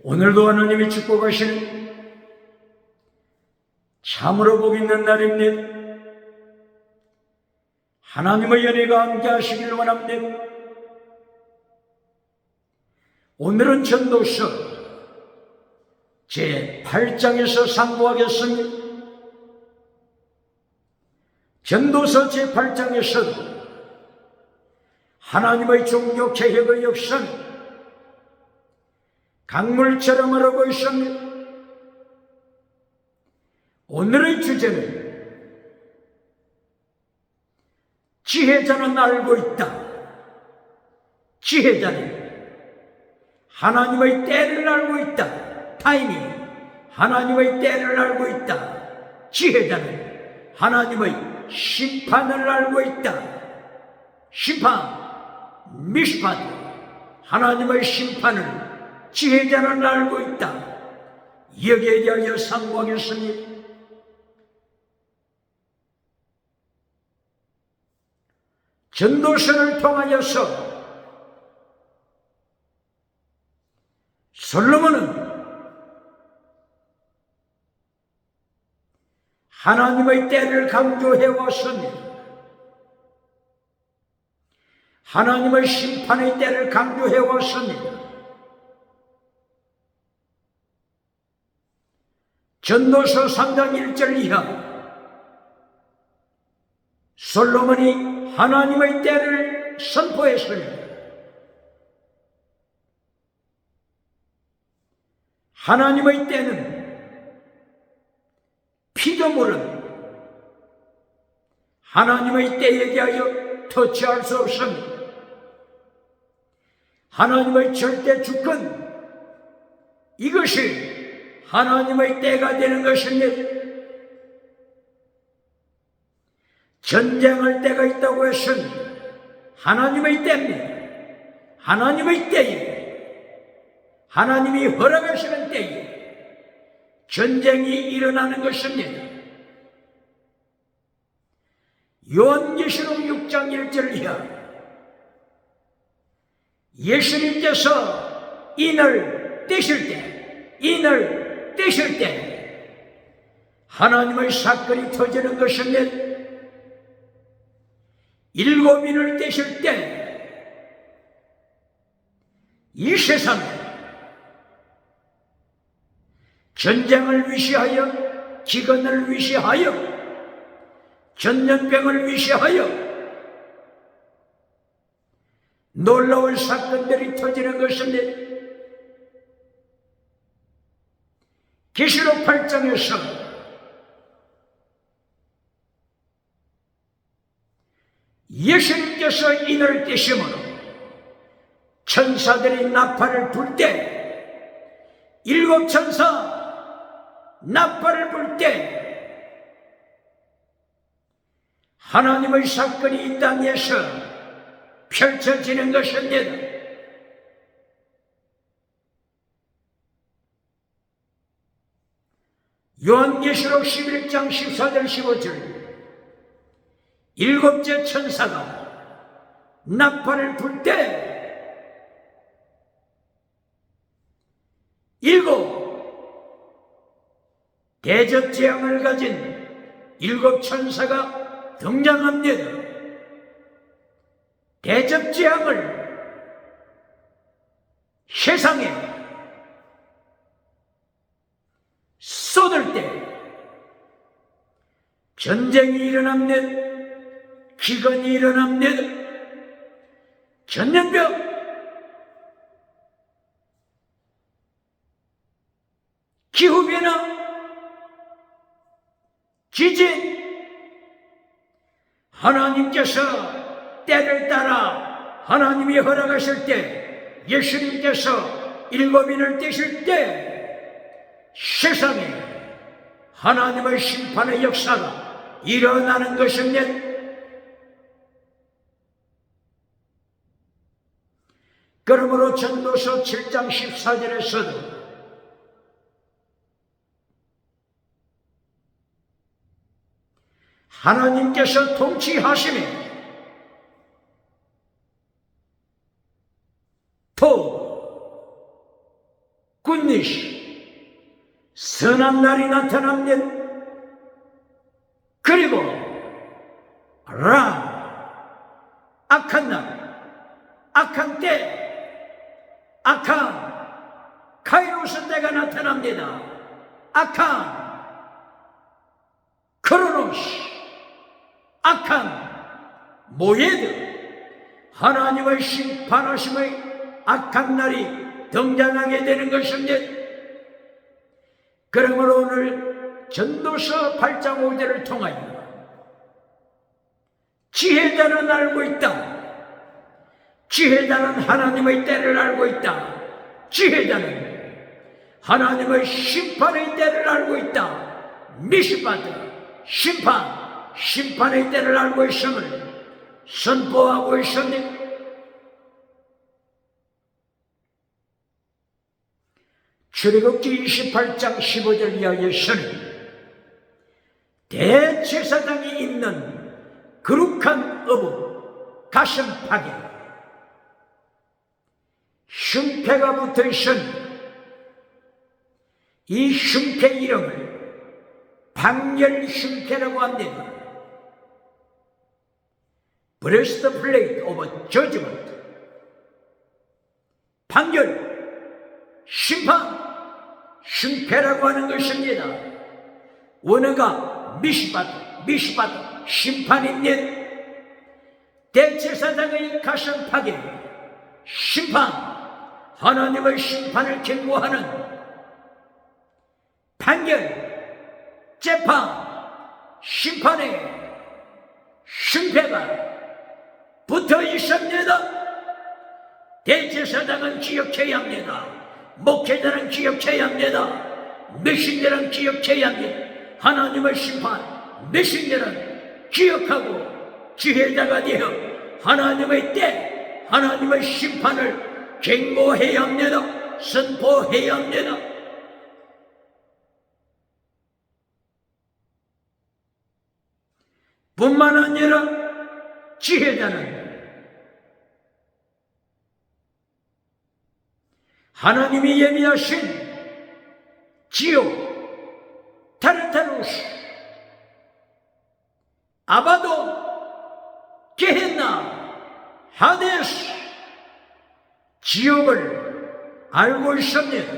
오늘도 하나님이 축복하시는 참으로 복 있는 날입니다. 하나님의 연혜가 함께 하시길 원합니다. 오늘은 전도서 제8장에서 상고하겠습니다. 전도서 제8장에서도 하나님의 종교 개혁의 역사는 강물처럼 흐르고 있습니다. 오늘의 주제는 지혜자는 알고 있다. 지혜자는 하나님의 때를 알고 있다. 타이밍, 하나님의 때를 알고 있다. 지혜자는 하나님의 심판을 알고 있다. 심판, 미스파드, 하나님의 심판을 지혜자는 알고 있다. 여기에 대하여 상고하겠습니다. 전도서를 통하여서 솔로몬은 하나님의 때를 강조해 왔습니다. 하나님의 심판의 때를 강조해 왔습니다. 전도서 3장 1절 이하 솔로몬이 하나님의 때를 선포했습니다. 하나님의 때는 피조물은 하나님의 때에 대하여 터치할 수 없습니다. 하나님의 절대 주권, 이것이 하나님의 때가 되는 것입니다. 전쟁할 때가 있다고 했습니다. 하나님의 때입니다. 하나님의 때에 하나님이 허락하시는 때에 전쟁이 일어나는 것입니다. 요한계시록 6장 1절 이하 예수님께서 인을 떼실 때 하나님의 사건이 터지는 것입니다. 7인을 떼실 때 이 세상에 전쟁을 위시하여, 기근을 위시하여, 전염병을 위시하여 놀라운 사건들이 터지는 것입니다. 계시록 8장에서 예수님께서 인을 떼심으로 천사들이 나팔을 불 때, 7 천사 나팔을 불 때 하나님의 사건이 이 땅에서 펼쳐지는 것입니다. 요한계시록 11장 14절 15절 7째 천사가 나팔을 불 때 7 대접재앙을 가진 7 천사가 등장합니다. 대접재앙을 세상에 쏟을 때 전쟁이 일어납니다. 기근이 일어납니다. 전염병, 기후변화, 지진, 하나님께서 때를 따라 하나님이 허락하실 때, 예수님께서 7인을 떼실 때 세상에 하나님의 심판의 역사가 일어나는 것입니다. 그러므로 전도서 7장 14절에서도 하나님께서 통치하시며 굿니시, 선한 날이 나타납니다. 그리고 악한 날, 악한 때, 악한 카이로스 때가 나타납니다. 악한 크로노스, 악한 모예드, 하나님의 심판하심의 악한 날이 등장하게 되는 것입니다. 그러므로 오늘 전도서 8장 5절을 통하여 지혜자는 알고 있다. 지혜자는 하나님의 때를 알고 있다. 지혜자는 하나님의 심판의 때를 알고 있다. 미시바드, 심판의 때를 알고 있음을 선포하고 있습니다. 출애굽기 28장 15절 이하에서는 대제사장이 있는 거룩한 어부, 가슴 파괴, 흉패가 붙어 있습니다. 이 흉패 이름을 방열 흉패라고 합니다. 브레스트플레이트 오브 저지먼트, 방열, 심판, 흉패라고 하는 것입니다. 원어가 미시바드, 심판입니다. 대제사장의 가슴 파괴, 심판, 하나님의 심판을 경고하는 판결, 재판, 심판의 흉패가 붙어 있습니다. 대제사장은 기억해야 합니다. 목회자는 기억해야 합니다. 메신저는 기억해야 합니다. 하나님의 심판, 메신저는 기억하고 지혜자가 되어 하나님의 때, 하나님의 심판을 경고해야 합니다. 선포해야 합니다. 뿐만 아니라 지혜자는 하나님이 예비하신 지옥, 타르타루스, 아바도, 게헨나, 하데스, 지옥을 알고 있습니다.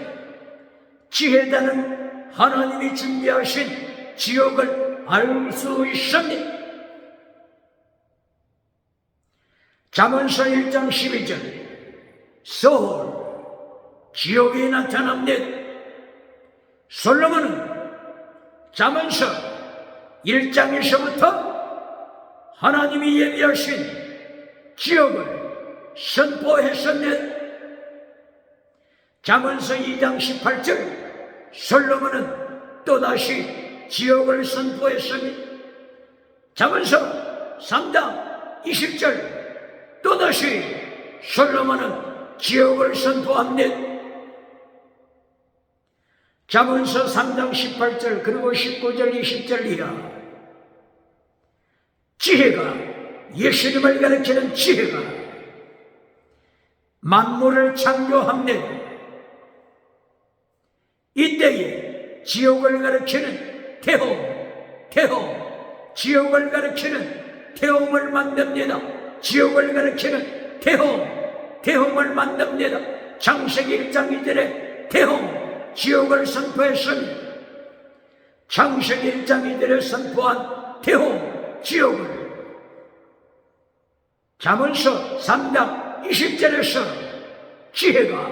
지혜자는 하나님이 준비하신 지옥을 알 수 있습니다. 잠언서 1장 12절, 소홀, 지옥이 나타납니다. 솔로몬은 잠언서 1장에서부터 하나님이 예비하신 지옥을 선포했습니다. 잠언서 2장 18절, 솔로몬은 또다시 지옥을 선포했습니다. 잠언서 3장 20절, 또다시 솔로몬은 지옥을 선포합니다. 잠언서 3장 18절 그리고 19절 20절 이하, 지혜가, 예수님을 가리키는 지혜가 만물을 창조합니다. 이때에 지옥을 가리키는 태홍, 지옥을 가리키는 태홍을 만듭니다. 지옥을 가리키는 태홍을 만듭니다. 창세기 1장 2절에 태홍, 지옥을 선포했습니다. 창세기 1장 2절에 선포한 태홍, 지옥을 잠언서 3장 20절에서 지혜가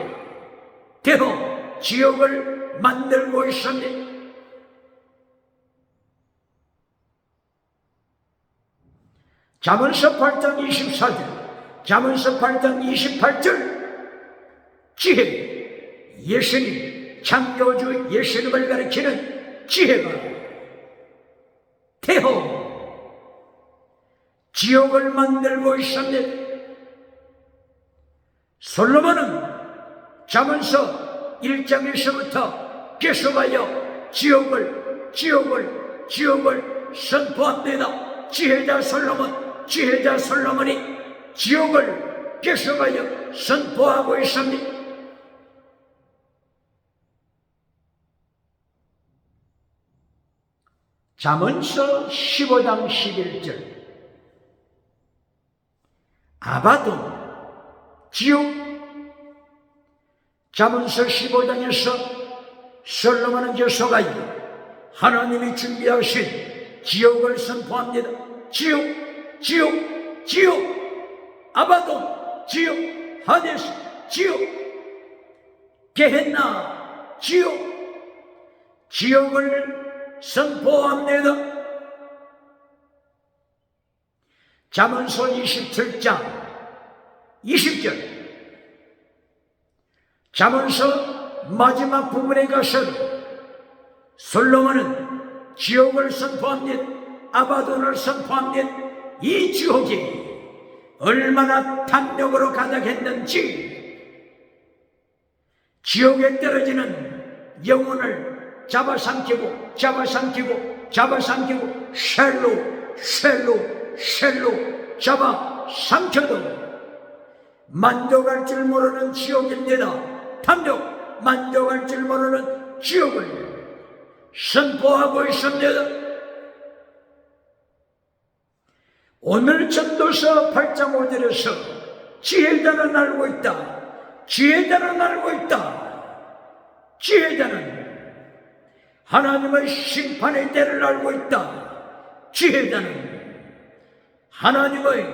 태홍, 지옥을 만들고 있습니다. 잠언서 8장 24절, 잠언서 8장 28절, 지혜, 예수님, 창조주 예수님을 가리키는 지혜가 태홍, 지옥을 만들고 있습니다. 솔로몬은 잠언서 1장에서부터 계속하여 지옥을 선포합니다. 지혜자 솔로몬이 지옥을 계속하여 선포하고 있습니다. 잠언서 15장 11절. 아바돈, 지옥. 잠언서 15장에서 솔로몬은 저서가이 하나님이 준비하신 지옥을 선포합니다. 지옥, 지옥, 지옥. 아바돈, 지옥. 하데스, 지옥. 게헨나, 지옥. 지옥을 선포합니다. 잠언서 27장 20절. 잠언서 마지막 부분에 가서 솔로몬은 지옥을 선포합니다. 아바돈을 선포합니다. 이 지옥이 얼마나 탐욕으로 가득했는지, 지옥에 떨어지는 영혼을 잡아삼키고 쉘로 잡아삼켜도 만족할 줄 모르는 지옥입니다. 탐욕, 만족할 줄 모르는 지옥을 선포하고 있습니다. 오늘 전도서 8장 5절에서 지혜자는 알고 있다. 지혜자는 알고 있다. 지혜자는 하나님의 심판의 때를 알고 있다. 지혜자는 하나님의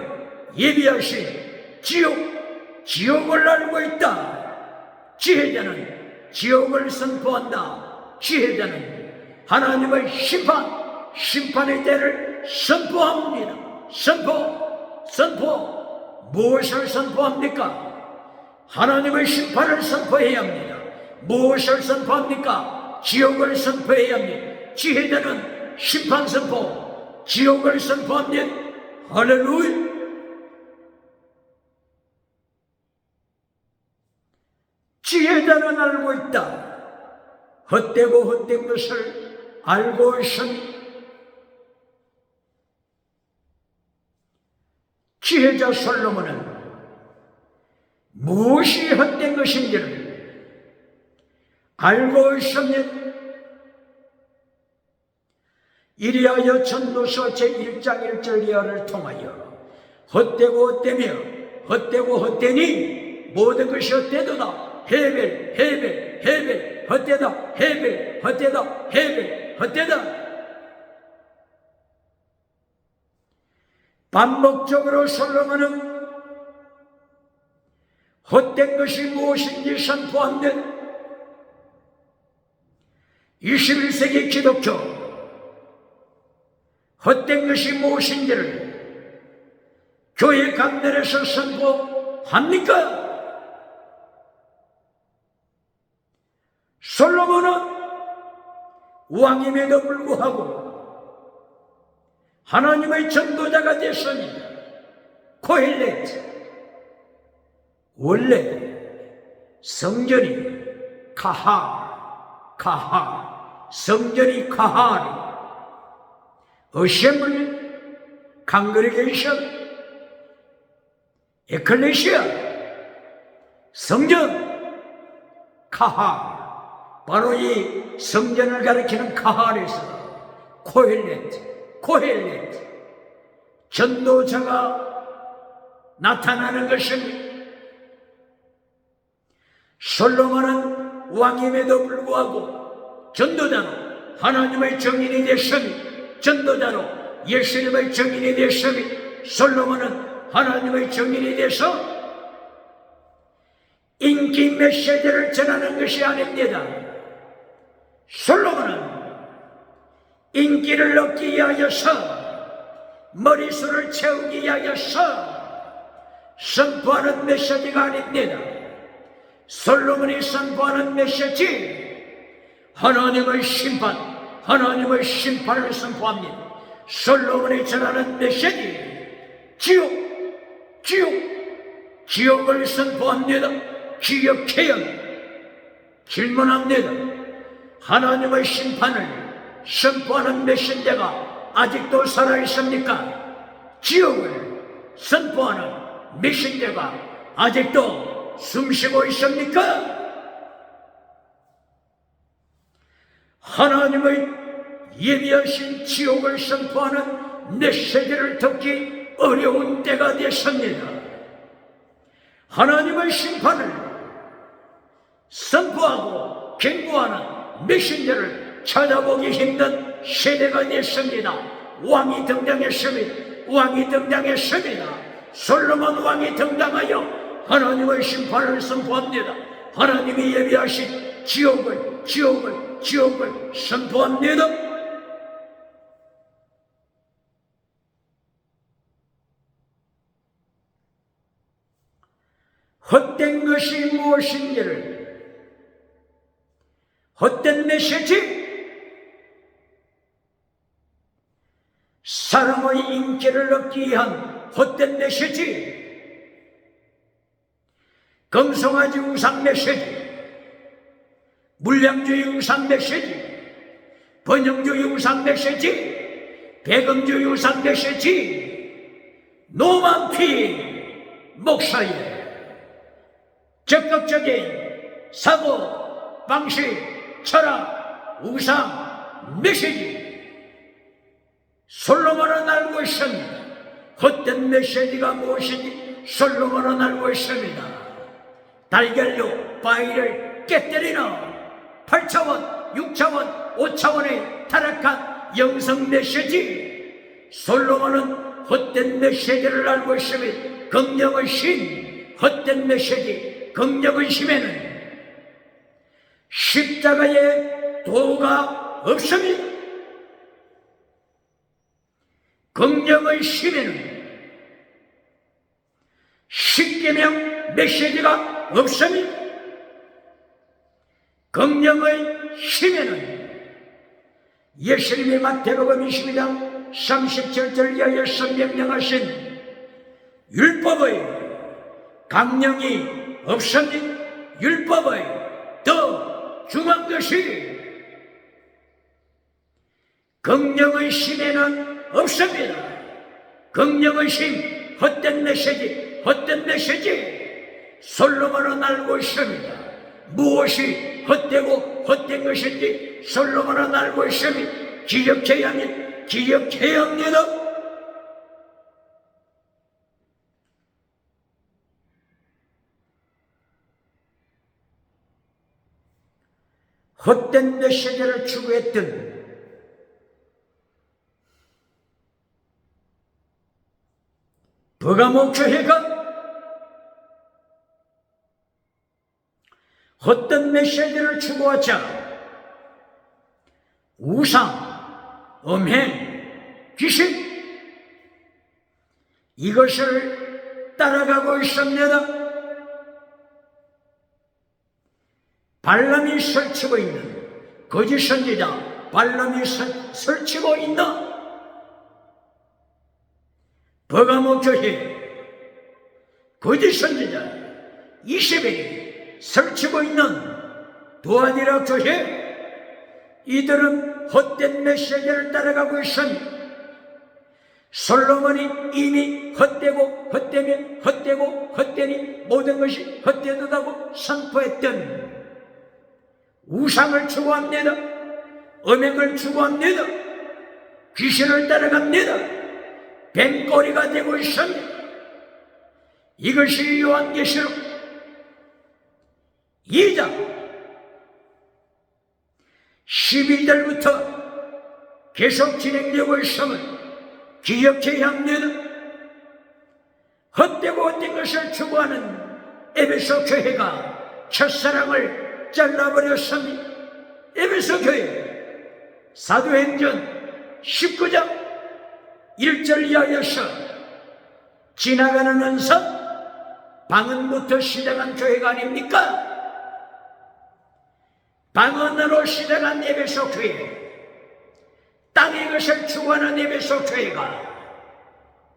예비하신 지옥을 알고 있다. 지혜자는 지옥을 선포한다. 지혜자는 하나님의 심판의 때를 선포합니다. 선포. 무엇을 선포합니까? 하나님의 심판을 선포해야 합니다. 무엇을 선포합니까? 지옥을 선포해야 합니다. 지혜자는 심판 선포, 지옥을 선포합니다. 할렐루야. 지혜자는 알고 있다. 헛되고 헛된 것을 알고 있으니 지혜자 솔로몬은 무엇이 헛된 것인지를 알고 있습니다. 이리하여 전도서 제1장 1절 이하를 통하여 헛되고 헛되며 헛되고 헛되니 모든 것이 헛되도다. 헤벨 헛되다. 헤벨 헛되다. 반복적으로 솔로몬은 헛된 것이 무엇인지 선포합니다. 21세기 기독교 헛된 것이 무엇인지를 교회 강단에서 선포합니까? 솔로몬은 왕임에도 불구하고 하나님의 전도자가 됐습니다. 코헬렛, 원래 성전이 성전이 카할, 어셈블리, 강그리게이션, 에클레시아, 성전, 카할, 바로 이 성전을 가리키는 카할에서 코헬렛, 전도자가 나타나는 것입니다. 솔로몬은 왕임에도 불구하고 전도자로 하나님의 증인이 됐으니, 전도자로 예수님의 증인이 됐으니, 솔로몬은 하나님의 증인이 돼서 인기 메시지를 전하는 것이 아닙니다. 솔로몬은 인기를 얻기 위하여서, 머리수를 채우기 위하여서 선포하는 메시지가 아닙니다. 솔로몬이 선포하는 메시지, 하나님의 심판을 선포합니다. 솔로몬이 전하는 메시지, 지옥을 선포합니다. 기억해야 질문합니다. 하나님의 심판을 선포하는 메신저가 아직도 살아있습니까? 지옥을 선포하는 메신저가 아직도 숨쉬고 있습니까? 하나님의 예비하신 지옥을 선포하는 메시지를 듣기 어려운 때가 됐습니다. 하나님의 심판을 선포하고 경고하는 메신저를 찾아보기 힘든 세대가 됐습니다. 왕이 등장했습니다. 왕이 등장했습니다. 솔로몬 왕이 등장하여 하나님의 심판을 선포합니다. 하나님이 예비하신 지옥을 선포합니다. 헛된 것이 무엇인지를, 헛된 메시지, 사람의 인기를 얻기 위한 헛된 메시지, 금송아지 우상 메시지, 물량주의 우상 메시지, 번영주의 우상 메시지, 배금주의 우상 메시지, 노만피 목사의 적극적인 사고, 방식, 철학, 우상, 메시지, 솔로몬은 알고 있습니다. 헛된 메시지가 무엇인지 솔로몬은 알고 있습니다. 달걀로 바위를 깨뜨리는 8차원, 6차원, 5차원의 타락한 영성 메시지, 솔로몬은 헛된 메시지를 알고 있습니다. 긍정의 신, 헛된 메시지, 긍정의 심에는 십자가의 도가 없습니다. 긍정의 심에는 십계명 메시지가 없습니다. 긍정의 심에는 예수님의 마태복음 22장 37절 이하에서 명령하신 율법의 강령이 없습니다. 율법의 더 중요한 것이 긍정의 심에는 없습니다. 긍정의 심, 헛된 메시지, 헛된 메시지, 솔로몬은 알고 있습니다. 무엇이 헛되고 헛된 것인지 솔로몬은 알고 있습니다. 기억해야 합니다. 헛된 메시지를 추구했던 버가모 교회가 헛된 메시지를 추구하자 우상, 음행, 귀신 이것을 따라가고 있습니다. 발람이 설치고 있는 거짓 선지자 발람이 설치고 있는 버가모 교회 거짓 선지자 이세벨이 설치고 있는 두아디라 교회, 이들은 헛된 메시지를 따라가고 있습니다. 솔로몬이 이미 헛되고 헛되면 헛되고 헛되니 모든 것이 헛되다고 선포했던 우상을 추구합니다. 음행을 추구합니다. 귀신을 따라갑니다. 뱀꼬리가 되고 있습니다. 이것이 요한계시록 2장 12절부터 계속 진행되고 있음을 기억해야 합니다. 헛되고 헛된 것을 추구하는 에베소 교회가 첫사랑을 잘라버렸습니다. 에베소 교회 사도행전 19장 1절 이하에서 지나가는 은사 방언부터 시작한 교회가 아닙니까? 방언으로 시작한 에베소 교회, 땅의 것을 추구하는 에베소 교회가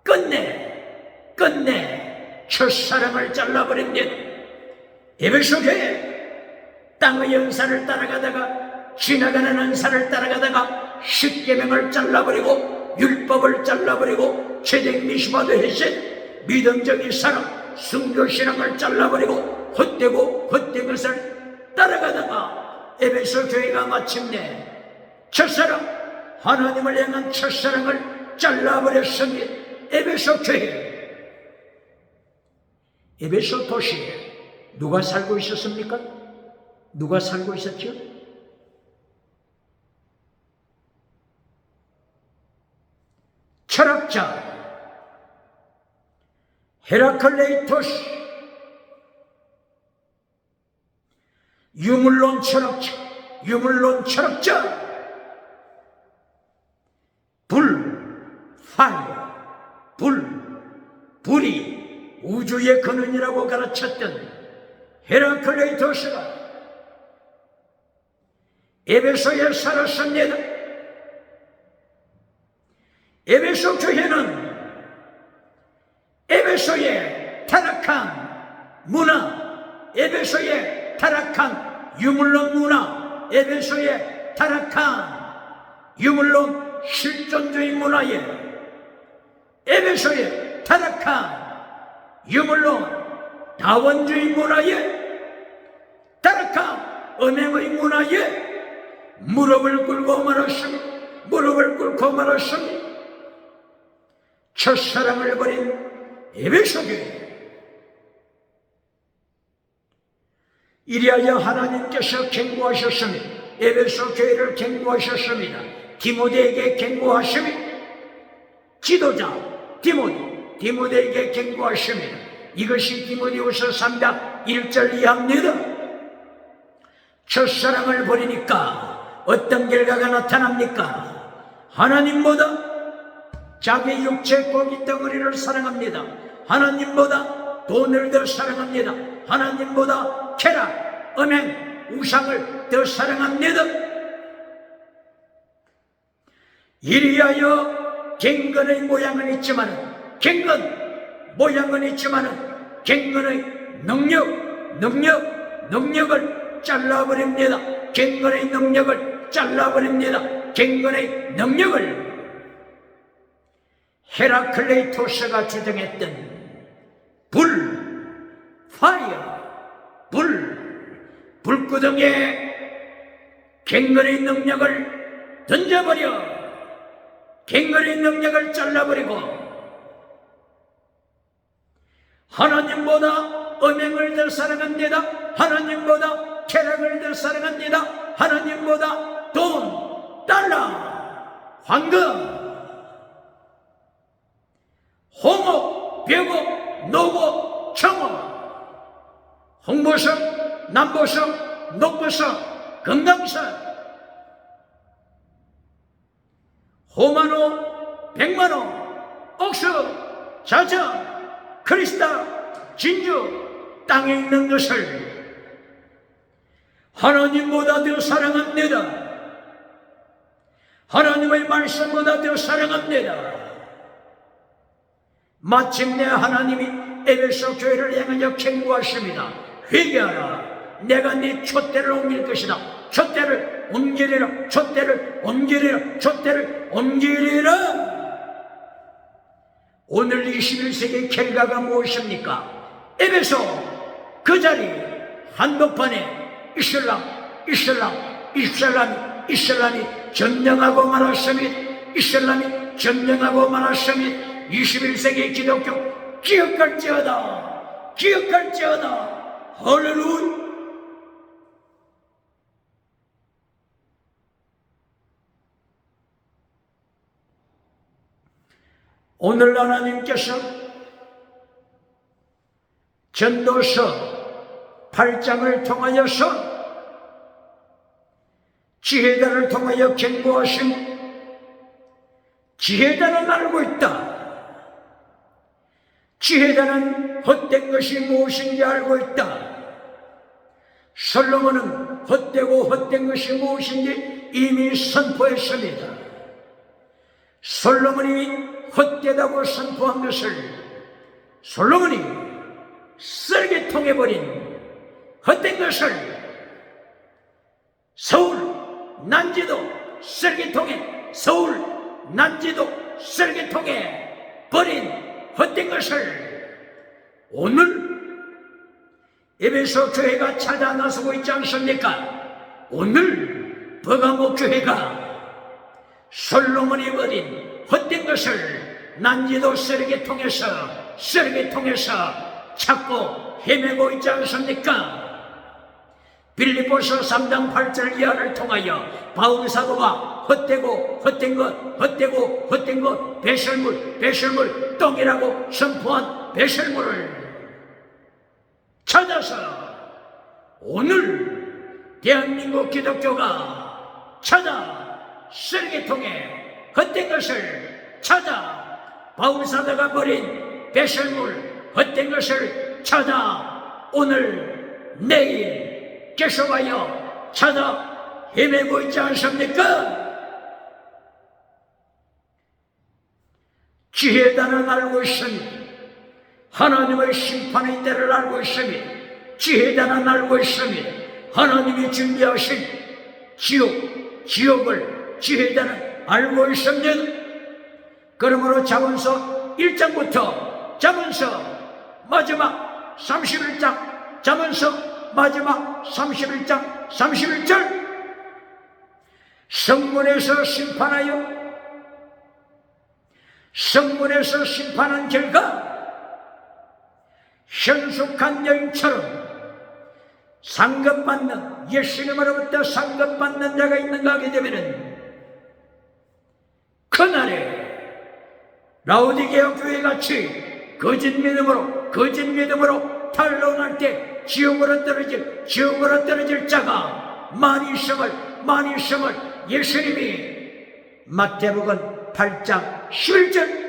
끝내 첫사랑을 잘라버립니다. 에베소 교회 땅의 연사를 따라가다가 지나가는 은사를 따라가다가 십계명을 잘라버리고 율법을 잘라버리고 채택 미시바도 했을 믿음적인 사랑 순교신앙을 잘라버리고 헛되고 헛된 것을 따라가다가 에베소 교회가 마침내 첫사랑 하나님을 향한 첫사랑을 잘라버렸습니다. 에베소 교회, 에베소 도시에 누가 살고 있었습니까? 누가 살고 있었죠? 철학자 헤라클레이토스, 유물론 철학자, 불이 우주의 근원이라고 가르쳤던 헤라클레이토스가 에베소에 살았습니다. 에베소 교회는 에베소의 타락한 문화, 에베소의 타락한 유물론 문화, 에베소의 타락한 유물론 실존주의 문화에, 에베소의 타락한 유물론 다원주의 문화에, 타락한 은행의 문화에 무릎을 꿇고 말았습니다. 첫사랑을 버린 에베소 교회. 이리하여 하나님께서 경고하셨습니다. 에베소 교회를 경고하셨습니다. 디모데에게 경고하십니다. 지도자 디모데에게 경고하십니다. 이것이 디모데후서 3장 1절 이하입니다. 첫사랑을 버리니까 어떤 결과가 나타납니까? 하나님보다 자기 육체 고기 덩어리를 사랑합니다. 하나님보다 돈을 더 사랑합니다. 하나님보다 쾌락, 음행, 우상을 더 사랑합니다. 이리하여 갱건의 모양은 있지만, 갱건의 능력을 잘라버립니다. 갱건의 능력을 잘라버립니다. 갱건의 능력을 헤라클레이토스가 주장했던 불구덩이에 갱건의 능력을 던져버려, 갱건의 능력을 잘라버리고 하나님보다 음행을 더 사랑합니다. 하나님보다 쾌락을 더 사랑합니다. 하나님보다 돈, 달러, 황금, 홍옥, 벽옥, 노고, 청옥, 홍보석, 남보석, 녹보석, 금강석, 호만호, 백만호, 옥수, 자정, 크리스탈, 진주, 땅에 있는 것을 하나님보다 더 사랑합니다. 하나님의 말씀보다 더 사랑합니다. 마침내 하나님이 에베소 교회를 향하여 경고하십니다. 회개하라. 내가 네 촛대를 옮길 것이다. 촛대를 옮기리라. 촛대를 옮기리라. 촛대를 옮기리라. 오늘 21세기의 결과가 무엇입니까? 에베소 그 자리 한복판에 이슬람이 점령하고 말았습니다. 이슬람이 점령하고 말았습니다. 21세기의 기독교 기억할지어다. 할렐루야. 오늘 하나님께서 전도서 8장을 통하여서 지혜자를 통하여 경고하신, 지혜자는 알고 있다. 지혜자는 헛된 것이 무엇인지 알고 있다. 솔로몬은 헛되고 헛된 것이 무엇인지 이미 선포했습니다. 솔로몬이 헛되다고 선포한 것을 솔로몬이 쓰레기통에 헛된 것을 서울 난지도 쓰레기통에 버린 헛된 것을 오늘 에베소 교회가 찾아 나서고 있지 않습니까? 오늘 버가모 교회가 솔로몬이 버린 헛된 것을 난지도 쓰레기 통해서 찾고 헤매고 있지 않습니까? 빌립보서 3장 8절 이하를 통하여 바울 사도가 헛된 것, 배설물, 똥이라고 선포한 배설물을 찾아서 오늘 대한민국 기독교가 찾아 쓰레기통에 헛된 것을 찾아 바울 사도가 버린 배설물, 헛된 것을 찾아 오늘 내일 계속하여 찾아 헤매고 있지 않습니까? 지혜단은 알고 있으니 하나님의 심판의 때를 알고 있으니 지혜단은 알고 있으니 하나님이 준비하신 지옥을 지혜단은 알고 있습니다. 그러므로 잠언서 1장부터 잠언서 마지막 31장 잠언서 마지막 31장 31절 성문에서 심판한 결과 현숙한 여인처럼 상급받는 예수님으로부터 상급받는 자가 있는가 하게 되면은 그날에 라오디게아 교회같이 거짓 믿음으로 탄로날 때 지옥으로 떨어질 자가 많이 있음을 예수님이 마태복음 8장 11절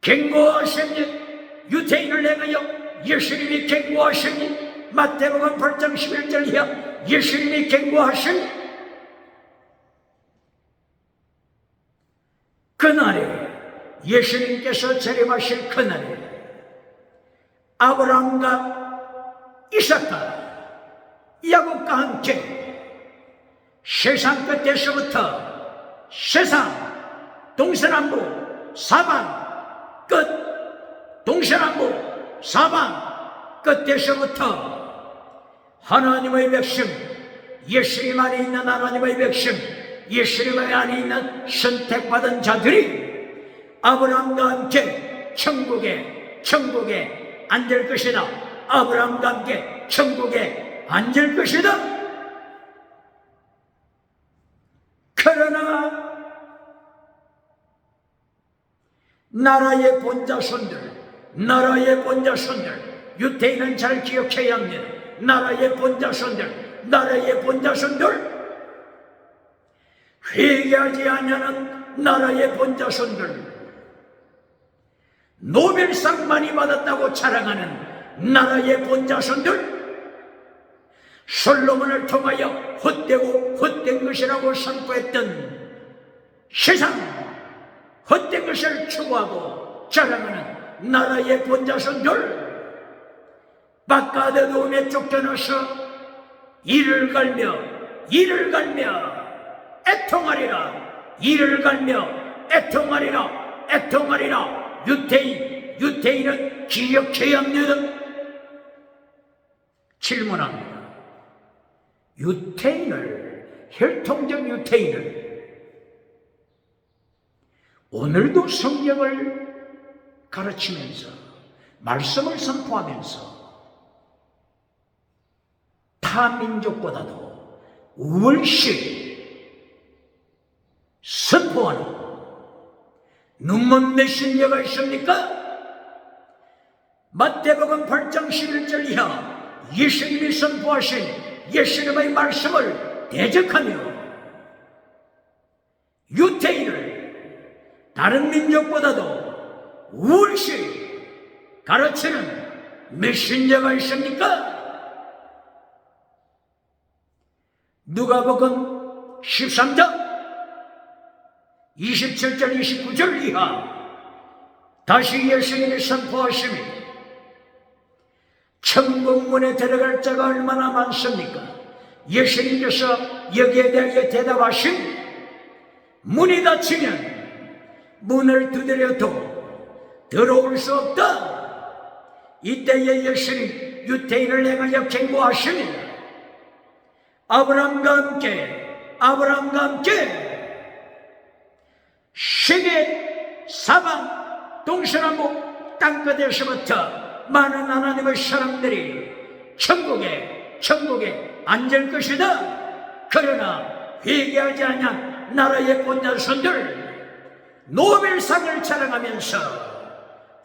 경고하셨니 유대인을 향하여 예수님이 경고하셨니 마태복음 8장 11절 이하 예수님이 경고하셨니 그날에 예수님께서 재림하실 그날에 아브라함과 이삭과 야곱과 함께 세상 끝에서부터 세상 동서남북 사방 끝 동서남북 사방 끝에서부터 하나님의 백성 예수님 안에 있는 하나님의 백성 예수님 안에 있는 선택받은 자들이 아브라함과 함께 천국에 앉을 것이다. 아브라함과 함께 천국에 앉을 것이다. 그러나 나라의 본자손들 유대인은 잘 기억해야 합니다. 나라의 본자손들 회개하지 않는 나라의 본자손들 노벨상 많이 받았다고 자랑하는 나라의 본자손들 솔로몬을 통하여 헛된 것이라고 선포했던 세상 헛된 것을 추구하고 자랑하는 나라의 본자손들 바깥의 도움에 쫓겨나서 이를 갈며 애통하리라 유대인은 기억해야 합니다. 질문합니다. 혈통적 유대인을 오늘도 성경을 가르치면서 말씀을 선포하면서 타 민족보다도 우월시 선포하는 눈먼 메신저가 있습니까? 마태복음 8장 11절 이하 예수님이 선포하신 예수님의 말씀을 대적하며 유대인을 다른 민족보다도 우월시 가르치는 메신저가 있습니까? 누가복음 13장 27절 29절 이하 다시 예수님이 선포하시니 천국문에 들어갈 자가 얼마나 많습니까? 예수님께서 여기에 대하여 대답하신 문이 닫히면 문을 두드려도 들어올 수 없다. 이때에 예수님 유대인을 향하여 경고하시니 아브라함과 함께 세계 사방 동서남북 땅끝에서부터 많은 하나님의 사람들이 천국에 앉을 것이다. 그러나 회개하지 않은 나라의 본자손들 노벨상을 자랑하면서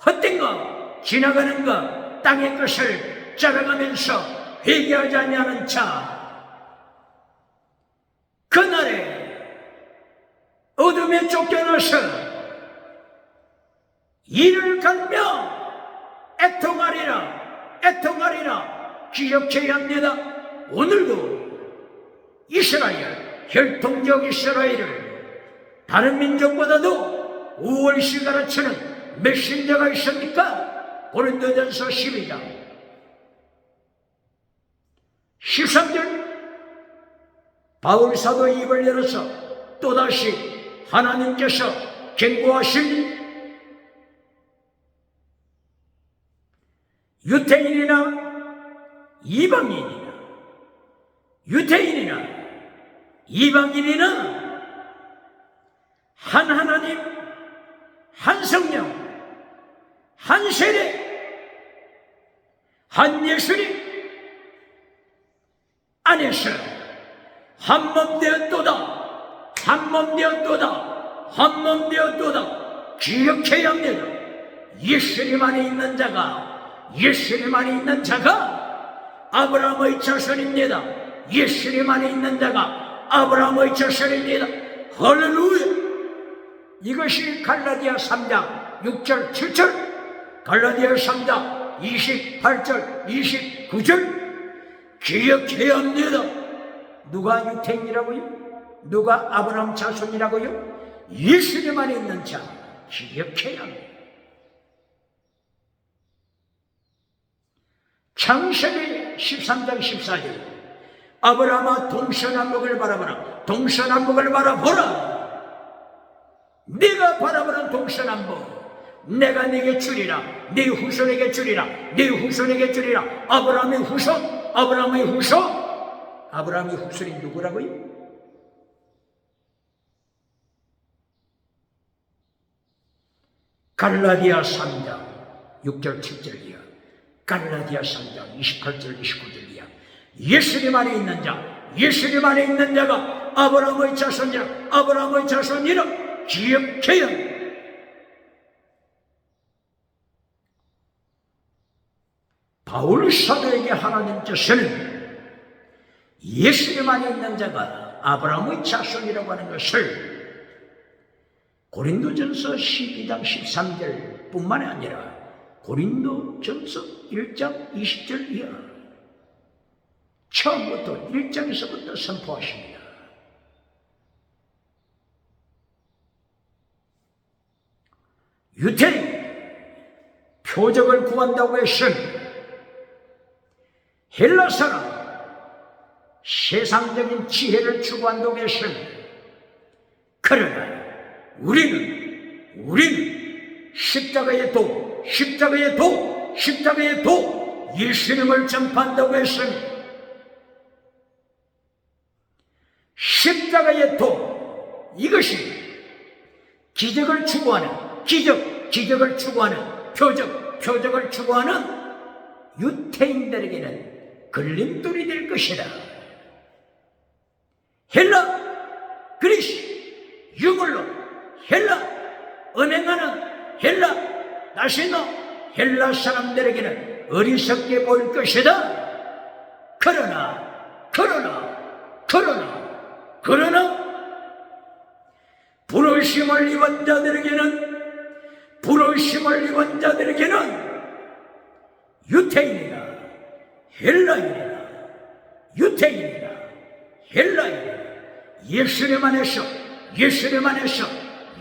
헛된 거 지나가는 거 땅의 것을 자랑하면서 회개하지 아니하는 자, 그날에 어둠에 쫓겨나서 이를 갈며 애통하리라 기억해야 합니다. 오늘도 이스라엘, 혈통적 이스라엘을 다른 민족보다도 우월시 가르치는 메신저가 있습니까? 고린도전서 12장 13절 바울 사도 입을 열어서 또다시 하나님께서 경고하신 유태인이나 이방인이나 한 하나님, 한 성령, 한 세례, 한 예수님 안에서 한 몸 되었도다. 기억해야 합니다. 예수님 안에 있는 자가 아브라함의 자손입니다. 예수님 안에 있는 자가 아브라함의 자손입니다. 할렐루야. 이것이 갈라디아 3장 6절 7절, 갈라디아 3장 28절 29절 기억해야 합니다. 누가 유태인이라고요? 누가 아브라함 자손이라고요? 예수님 안에 있는 자 기억해야 합니다. 창세기 13장 14절 아브라함아 동서남북을 바라보라. 네가 바라보는 동서남북 내가 네게 주리라. 네 후손에게 주리라. 아브라함의 후손이 누구라고요? 갈라디아 3장 6절 7절이야. 갈라디아 3장 28절 29절이야. 예수님 안에 있는 자가 아브라함의 자손이라 기억해야 합니다. 바울 사도에게 하나님께서는 예수님 안에 있는 자가 아브라함의 자손이라고 하는 것을 고린도전서 12장 13절 뿐만이 아니라 고린도전서 1장 20절 이하 처음부터 1장에서부터 선포하십니다. 유태인 표적을 구한다고 했으니 헬라 사람 세상적인 지혜를 추구한다고 했으니 그러나 우리는 십자가의 도 예수님을 전파한다고 했으니 십자가의 도 이것이 기적을 추구하는 표적을 추구하는 유태인들에게는 걸림돌이 될 것이다. 헬라, 그리스, 유물로 헬라, 은행하는 헬라, 나시노 헬라 사람들에게는 어리석게 보일 것이다. 그러나 부르심을 입은 자들에게는 유태인이나 헬라인이나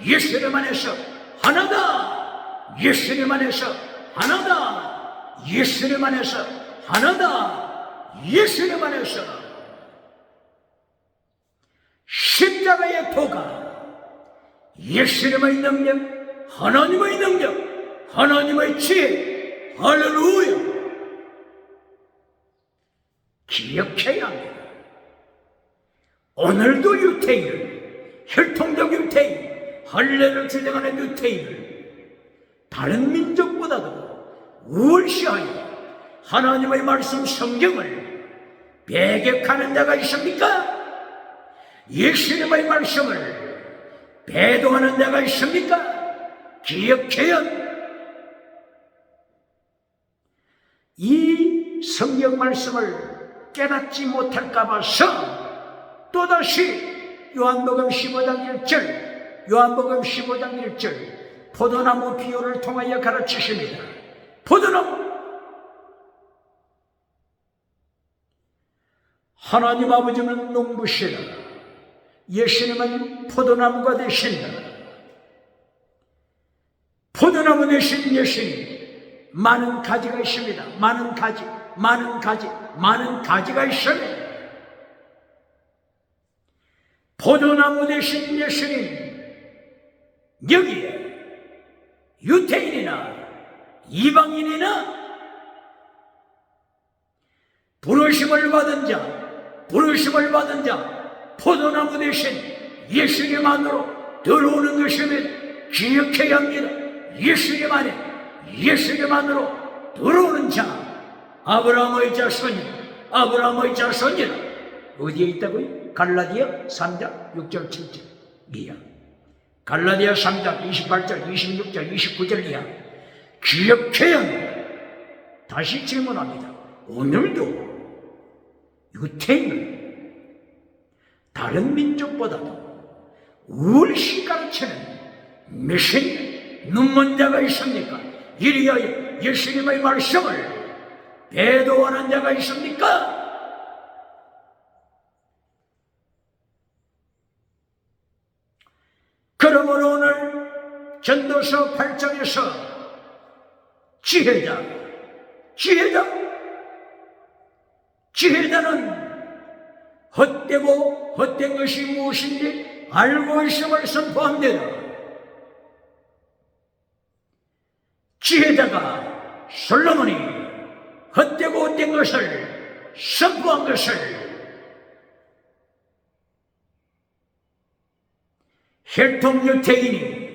예수님 안에서 하나다. 예수님 안에서 십자가의 도가 예수님의 능력, 하나님의 지혜, 할렐루야. 기억해야 합니다. 오늘도 유태인, 혈통적 유태인, 할례를 주장하는 유태인을 다른 민족보다도 우월시하여 하나님의 말씀 성경을 배격하는 자가 있습니까? 예수님의 말씀을 배도하는 자가 있습니까? 기억해야 이 성경 말씀을 깨닫지 못할까 봐서 또다시 요한복음 15장 1절 요한복음 15장 1절 포도나무 비유를 통하여 가르치십니다. 포도나무, 하나님 아버지는 농부시라, 예수님은 포도나무가 되신다. 포도나무 되신 예수님, 많은 가지가 있습니다. 많은 가지가 있습니다. 포도나무 되신 예수님, 여기에 유태인이나 이방인이나 부르심을 받은 자, 포도나무 대신 예수님 안으로 들어오는 것이면 기억해야 합니다. 예수님 안으로 들어오는 자, 아브라함의 자손이라. 어디에 있다고요? 갈라디아 3장 6절 7절 이하, 갈라디아 3장 28절 26절 29절 이하 기억해야 합니다. 다시 질문합니다. 오늘도 유태인을 다른 민족보다도 우월시 가르치는 메시아 눈먼 자가 있습니까? 이리하여 예수님의 말씀을 배도하는 자가 있습니까? 그러므로 오늘 전도서 8장에서 지혜자는 헛되고 헛된 것이 무엇인지 알고 있음을 선포합니다. 지혜자가 솔로몬이 헛되고 헛된 것을 선포한 것을 혈통 유태인이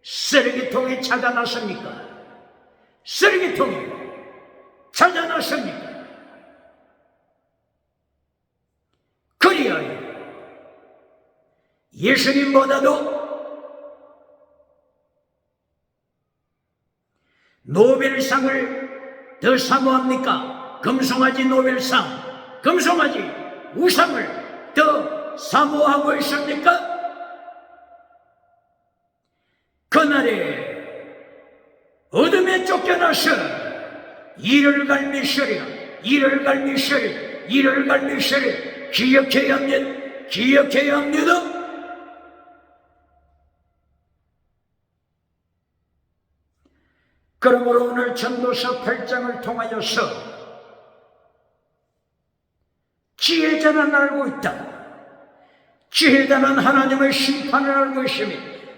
쓰레기통에 찾아놨습니까? 쓰레기통에 찾아놨습니까? 그리하여 예수님보다도 노벨상을 더 사모합니까? 금송아지 노벨상, 금송아지 우상을 더 사모하고 있습니까? 그날에 어둠에 쫓겨나서 이를 갈미 소리라 기억해야 합니다. 그러므로 오늘 전도서 8장을 통하여서 지혜자는 알고 있다. 지혜자는 하나님의 심판을 알고 있으며,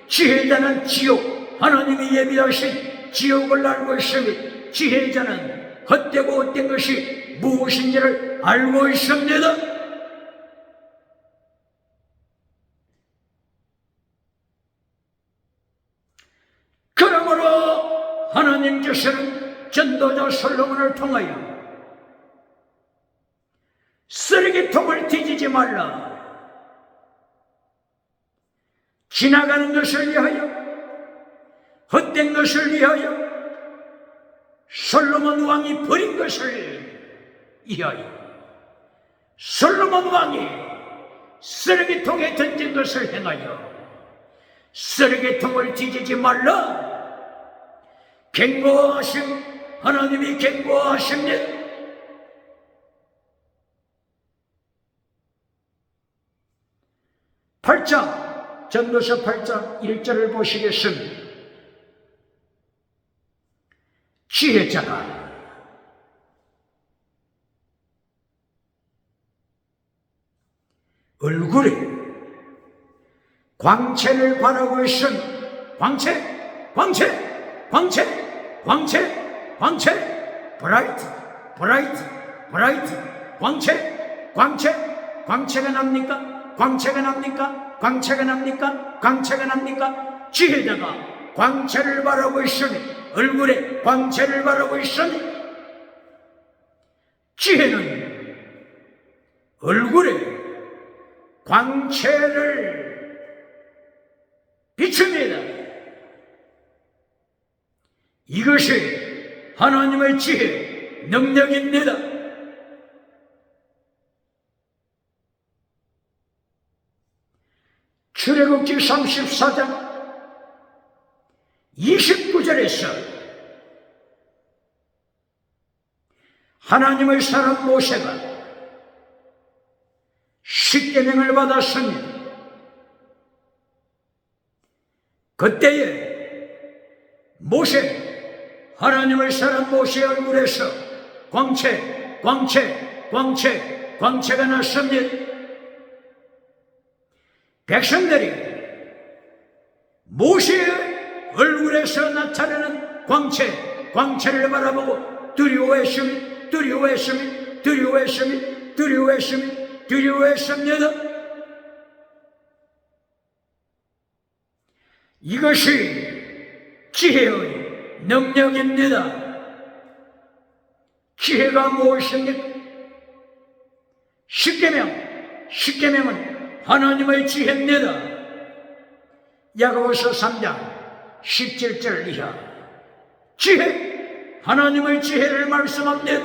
지혜자는 지옥, 하나님이 예비하신 지옥을 알고 있으며, 지혜자는 헛되고 헛된 것이 무엇인지를 알고 있습니다. 그러므로 하나님께서는 전도자 솔로몬을 통하여 쓰레기통을 뒤지지 말라. 지나가는 것을 위하여, 헛된 것을 위하여, 솔로몬 왕이 버린 것을 위하여, 솔로몬 왕이 쓰레기통에 던진 것을 행하여 쓰레기통을 뒤지지 말라. 경고하심, 하나님이 경고하십니다. 전도서 8장 1절을 보시겠습니다. 지혜자가 얼굴에 광채를 바라고 있은 광채, 브라이트, 광채가 납니까? 광채가 납니까? 광채가 납니까? 광채가 납니까? 지혜자가 광채를 바라고 있으니, 얼굴에 광채를 바라고 있으니, 지혜는 얼굴에 광채를 비춥니다. 이것이 하나님의 지혜, 능력입니다. 출애굽기 34장 29절에서 하나님의 사람 모세가 십계명을 받았습니다. 그때에 모세, 하나님의 사람 모세의 얼굴에서 광채가 났습니다. 백성들이 모세의 얼굴에서 나타나는 광채를 바라보고 두려워했습니다. 이것이 지혜의 능력입니다. 지혜가 무엇입니까? 십계명은 하나님의 지혜입니다. 야고보서 3장 17절 이하 지혜, 하나님의 지혜를 말씀합니다.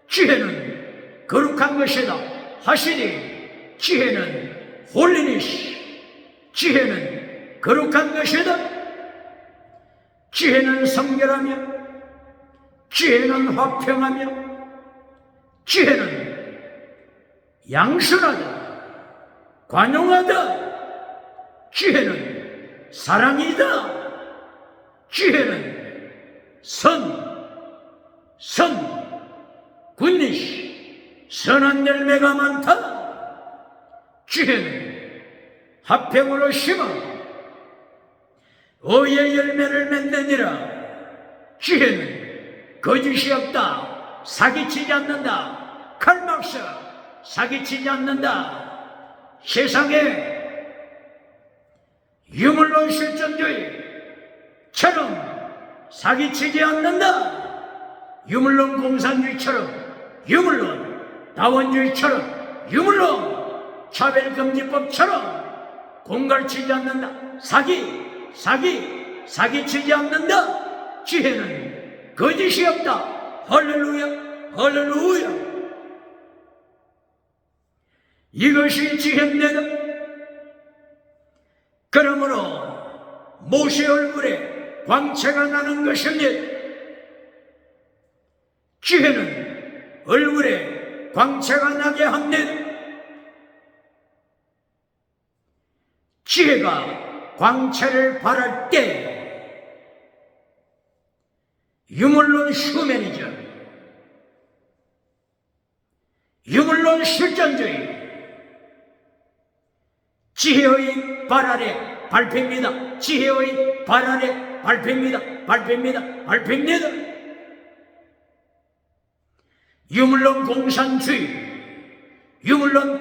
지혜는 거룩한 것이다 하시니, 지혜는 홀리니스, 지혜는 거룩한 것이다. 지혜는 성결하며, 지혜는 화평하며, 지혜는 양순하다, 관용하다. 지혜는 사랑이다. 지혜는 굿니시, 선한 열매가 많다. 지혜는 화평으로 심어 의의 열매를 맺느니라. 지혜는 거짓이 없다, 사기치지 않는다. 칼막스, 사기치지 않는다. 세상에 유물론 실존주의처럼 사기치지 않는다. 유물론 공산주의처럼, 유물론 다원주의처럼, 유물론 차별금지법처럼 공갈치지 않는다. 사기치지 않는다. 지혜는 거짓이 없다. 할렐루야. 이것이 지혜입니다. 그러므로 모세 얼굴에 광채가 나는 것입니다. 지혜는 얼굴에 광채가 나게 합니다. 지혜가 광채를 발할 때 유물론 휴머니즘, 유물론 실존주의, 지혜의 발 아래 발표입니다. 지혜의 발 아래 발표입니다. 유물론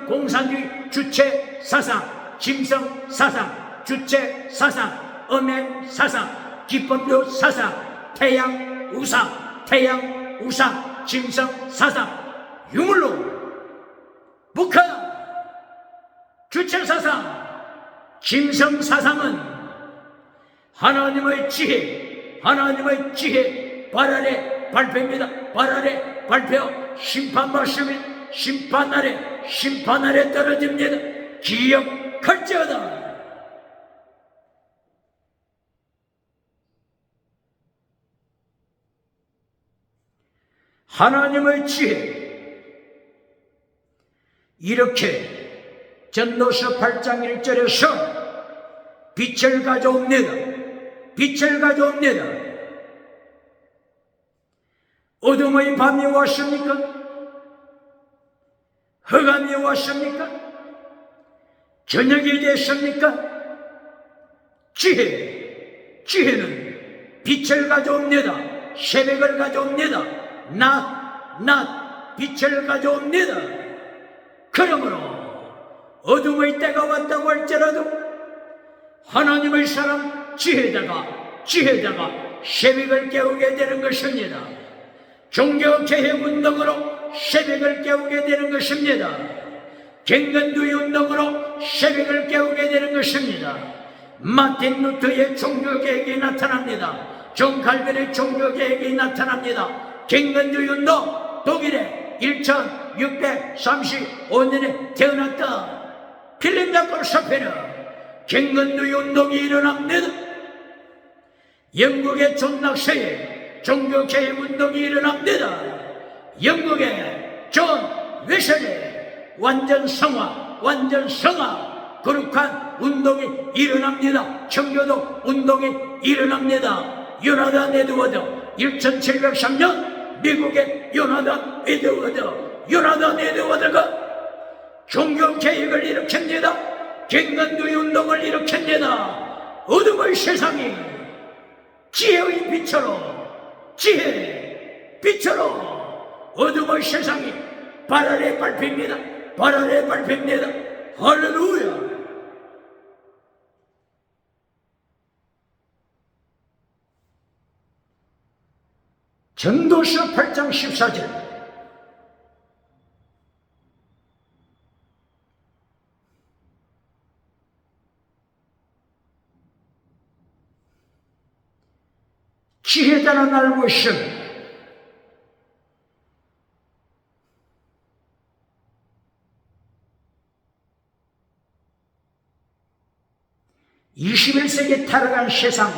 공산주의 주체 사상, 짐승 사상, 주체 사상, 음행 사상, 기법료 사상, 태양 우상, 짐승 사상, 유물론 북한 주체 사상, 짐승 사상은 하나님의 지혜 발 아래 발표입니다. 발 아래 발표, 심판 아래 떨어집니다. 기억할지어다. 하나님의 지혜, 이렇게 전도서 8장 1절에서 빛을 가져옵니다. 어둠의 밤이 왔습니까? 흑암이 왔습니까? 저녁이 됐습니까? 지혜는 빛을 가져옵니다. 새벽을 가져옵니다. 낮 빛을 가져옵니다. 그러므로 어둠의 때가 왔다고 할지라도 하나님의 사람 지혜자가 새벽을 깨우게 되는 것입니다. 종교개혁운동으로 새벽을 깨우게 되는 것입니다. 갱건두의 운동으로 새벽을 깨우게 되는 것입니다. 마틴 루터의 종교개혁이 나타납니다. 존 칼빈의 종교개혁이 나타납니다. 갱건두의 운동, 독일의 1635년에 태어났다 필립 자코 샤페는 갱건두의 운동이 일어납니다. 영국의 존 락셀의 종교개혁 운동이 일어납니다. 영국의 존 웨슬리의 완전 성화 거룩한 운동이 일어납니다. 청교도 운동이 일어납니다. 요나단 에드워드 1703년 미국의 요나단 에드워드가 종교개혁을 일으킵니다. 갱건두의 운동을 일으킵니다. 어둠의 세상이 지혜의 빛으로 어둠의 세상이 발 아래 밟힙니다. 할렐루야. 전도서 8장 14절. 지혜자는 알고 있음. (21세기) 타락한 세상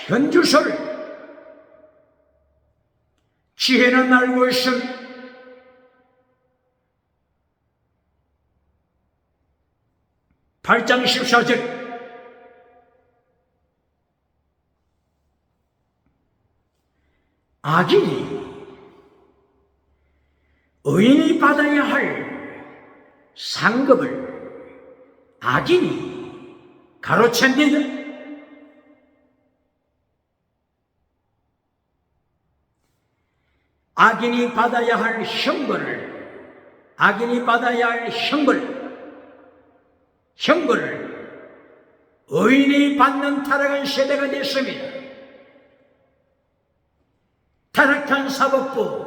현주소를 지혜는 알고 있음. (8장 14절) 악인이 의인이 받아야 할 상급을 악인이 가로챈니다. 악인이 받아야 할 형벌을 의인이 받는 타락한 세대가 됐습니다. 타락한 사법부,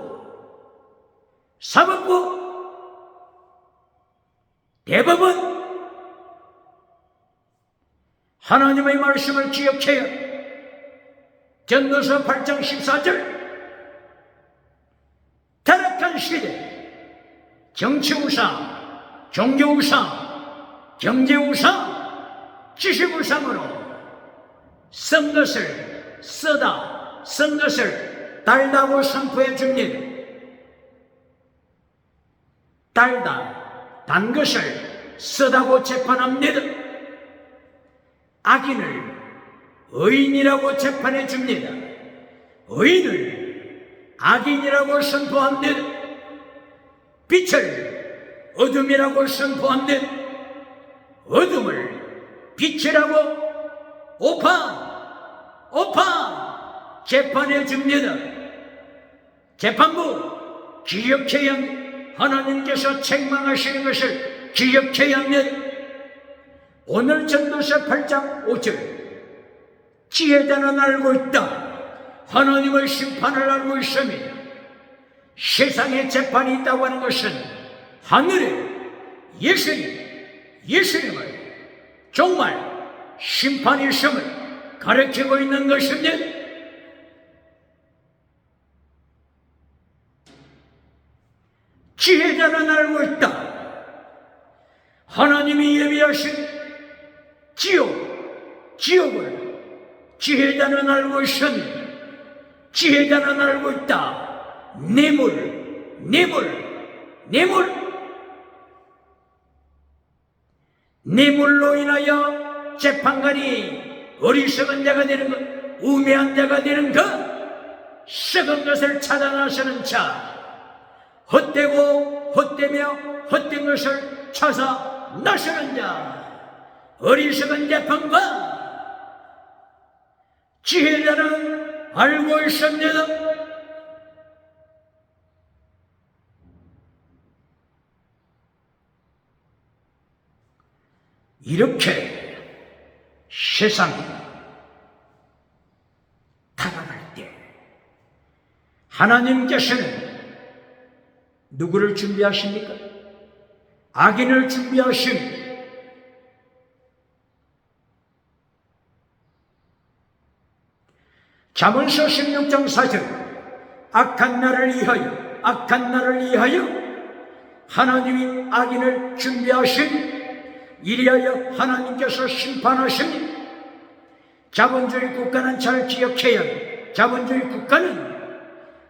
대법원, 하나님의 말씀을 기억해야 전도서 8장 14절 타락한 시대 정치우상, 종교우상, 경제우상, 지식우상으로 쓴 것을 달다고 선포해 줍니다. 단 것을 쓰다고 재판합니다. 악인을 의인이라고 재판해 줍니다. 의인을 악인이라고 선포합니다. 빛을 어둠이라고 선포합니다. 어둠을 빛이라고 오판 재판해 줍니다. 재판부 기억해야 합니다. 하나님께서 책망하시는 것을 기억해야 합니다. 오늘 전도서 8장 5절 지혜자는 알고 있다. 하나님의 심판을 알고 있습니다. 세상에 재판이 있다고 하는 것은 하늘에 예수님을 정말 심판이 있음을 가르치고 있는 것입니다. 지혜자는 알고 있다. 하나님이 예비하신 지옥을 지혜자는 알고 있습니다. 지혜자는 알고 있다. 뇌물로 인하여 재판관이 어리석은 자가 되는 것, 우매한 자가 되는 것, 썩은 것을 찾아나서는 자, 헛되며 헛된 것을 찾아 나서는 자, 어리석은 재판관, 지혜자는 알고 있습니다. 이렇게 세상이 타락할 때 하나님께서는 누구를 준비하십니까? 악인을 준비하십니다. 잠언서 16장 4절 악한 날을 위하여 하나님이 악인을 준비하시니 이리하여 하나님께서 심판하시니 자본주의 국가는 잘 기억해야 합니다. 자본주의 국가는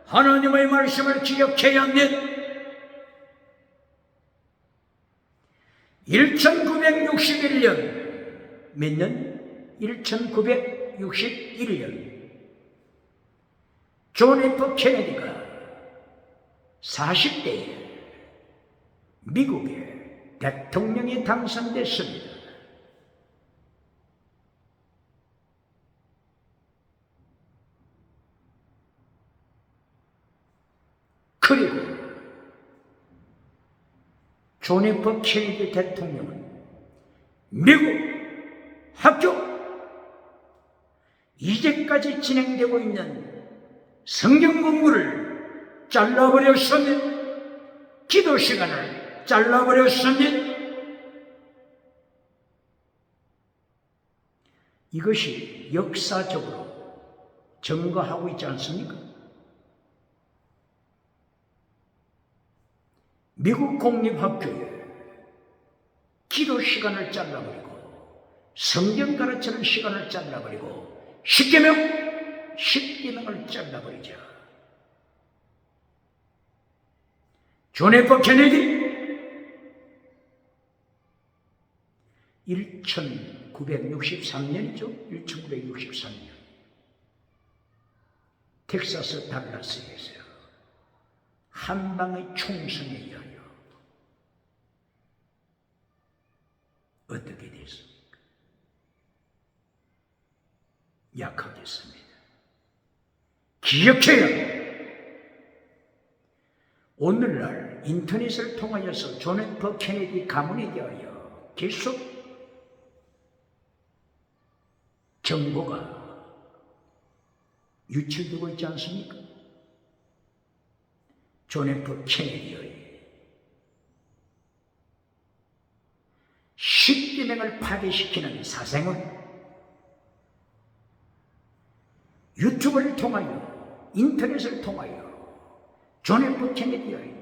하나님의 말씀을 기억해야 합니다. 1961년 몇 년? 1961년 존 F 케네디가 40대에 미국의 대통령이 당선됐습니다. 그리고 존 F 케네디 대통령은 미국 학교 이제까지 진행되고 있는 성경 공부를 잘라버렸으니 기도 시간을 잘라버렸으니 이것이 역사적으로 증거하고 있지 않습니까? 미국 공립학교에 기도 시간을 잘라버리고 성경 가르치는 시간을 잘라버리고 십계명을 잘라버리죠. 존 F 케네디 1963년이죠. 1963년 텍사스 달라스에서 한방의 총성에 의하여 어떻게 됐습니까? 약하겠습니다. 기억해야 합니다. 오늘날 인터넷을 통하여서 존 F 케네디 가문에 대하여 계속 정보가 유출되고 있지 않습니까? 존 F 케네디의 십계명을 파괴시키는 사생을 유튜브를 통하여 인터넷을 통하여 존 F 케네디의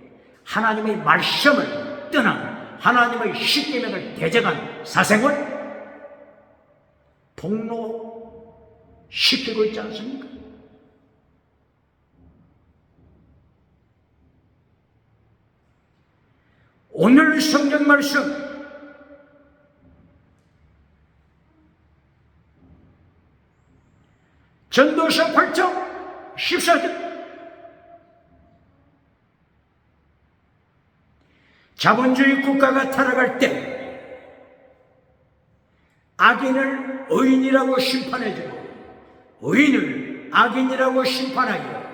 하나님의 말씀을 떠난 하나님의 십계명을 대적한 사생을 폭로시키고 있지 않습니까? 오늘 성경 말씀 전도서 8장 14절 자본주의 국가가 타락할 때 악인을 의인이라고 심판해주고 의인을 악인이라고 심판하여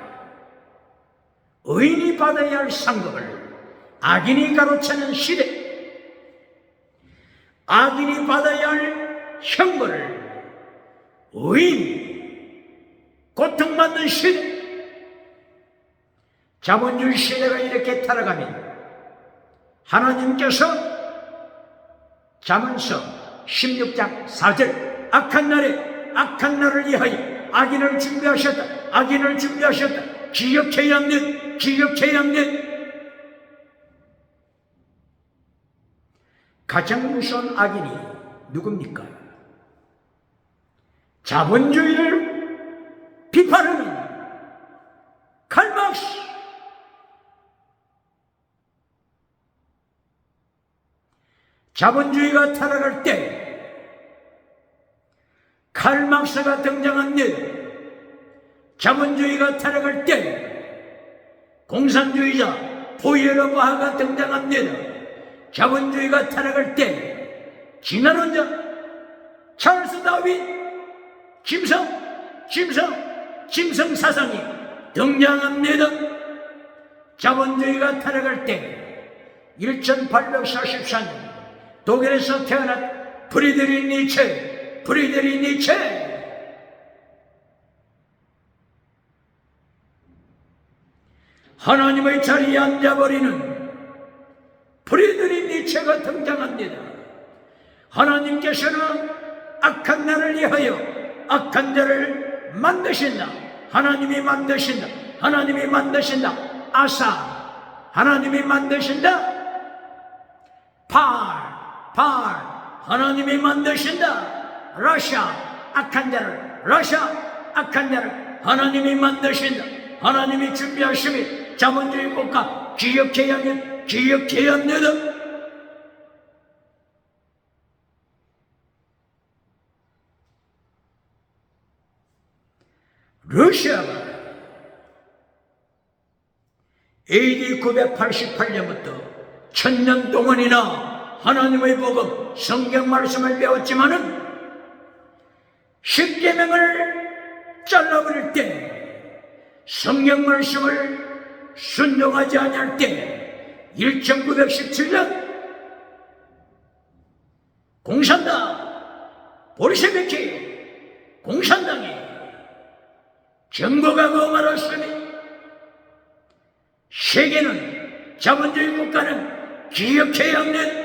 의인이 받아야 할 상급을 악인이 가로채는 시대, 악인이 받아야 할 형벌을 의인이 고통받는 시대, 자본주의 시대가 이렇게 타락하면 하나님께서 잠언서 16장 4절 악한 날을 위하여 악인을 준비하셨다. 기억해야 합니다. 가장 무서운 악인이 누굽니까? 자본주의를 비판하는 칼 막스. 자본주의가 타락할 때 칼 막스가 등장합니다. 자본주의가 타락할 때 공산주의자 포이에르바하가 등장합니다. 자본주의가 타락할 때 진화론자 찰스 다윈, 짐승 사상이 등장합니다. 자본주의가 타락할 때 1844년 독일에서 태어난 프리드리히 니체. 하나님의 자리에 앉아버리는 프리드리히 니체가 등장합니다. 하나님께서는 악한 나를 위하여 악한 자를 만드신다. 하나님이 만드신다. 아사, 하나님이 만드신다. 하나님이 만드신다. 러시아, 악한 자를 하나님이 만드신다. 하나님이 준비하심이 자본주의 국가 기억해야 합니다. 러시아가 AD 988년부터 1000년 동안이나 하나님의 복음, 성경 말씀을 배웠지만은 십계명을 잘라버릴 때, 성경 말씀을 순종하지 아니할 때 1917년 공산당, 보리세비키 공산당이 정부가 거말했으니 세계는, 자본주의 국가는 기억해야 합니다.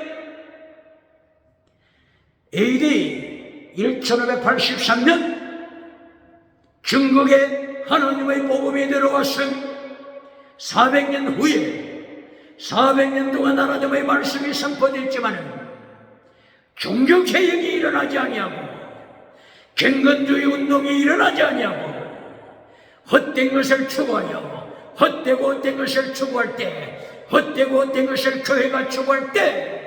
AD 1583년 중국에 하나님의 복음이 들어왔으니 400년 후에 400년 동안 하나님의 말씀이 선포됐지만 종교개혁이 일어나지 아니하고 경건주의 운동이 일어나지 아니하고 헛된 것을 추구하여 헛되고 헛된 것을 추구할 때, 헛되고 헛된 것을 교회가 추구할 때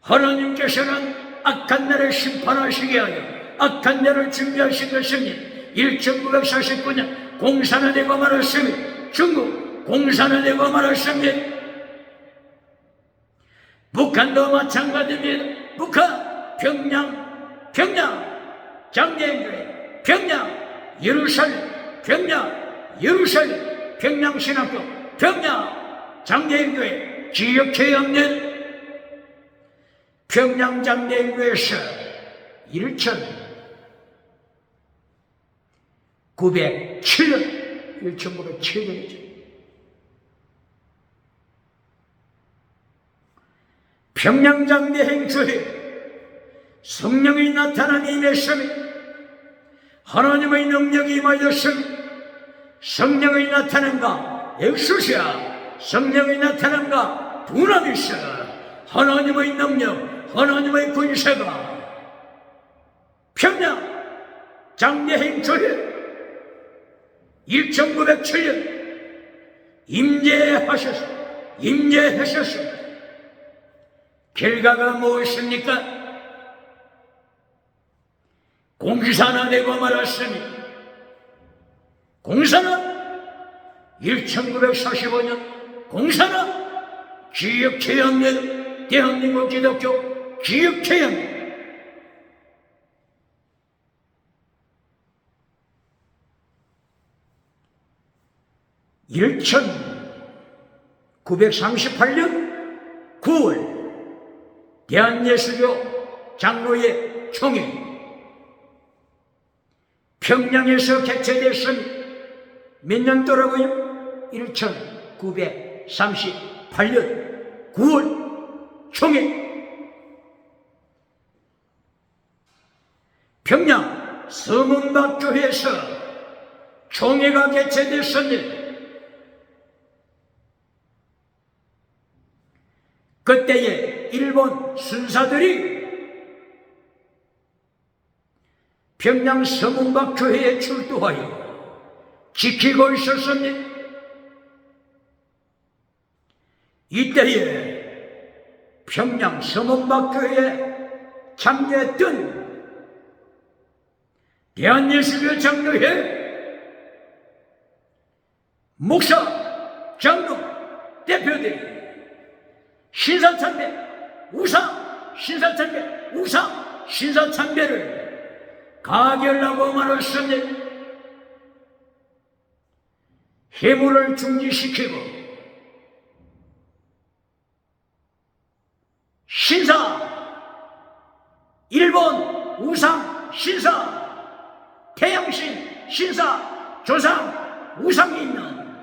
하나님께서는 악한 날을 심판하시게 하여 악한 날을 준비하신 것입니다. 1949년 공산화되고 말았습니다. 중국 공산화되고 말았습니다. 북한도 마찬가지입니다. 북한, 평양, 장제인교회, 평양, 예루살렘, 평양신학교, 평양, 장제인교회 기억해야 합니다. 평양 장제인교회에서 1907년이죠. 평양 장대행교회 성령이 나타난 임했으니 하나님의 능력이 임하였으니 성령이 나타난가 엑소시아, 성령이 나타난가 두나미스, 하나님의 능력, 하나님의 권세가 평양 장대행교회 1907년 임재하셨습니다. 결과가 무엇입니까? 공산화되고 말았으니 공산화 1945년 공산화 기억해야 합니다. 대한민국 기독교 기억해야 합니다. (1938년 9월) 대한예수교 장로회 총회 평양에서 개최됐으니 몇 년도라고요? 1938년 9월 총회 평양 서문박교회에서 총회가 개최됐으니 그때에 일본 순사들이 평양 서문박교회에 출두하여 지키고 있었습니다. 이때에 평양 서문박교회에 참여했던 대한예수교 장로회 목사, 장로, 대표들이 신사참배, 신사참배를 가결하고 말았습니다. 해물을 중지시키고 신사, 신사, 태양신, 신사, 조상, 우상이 있는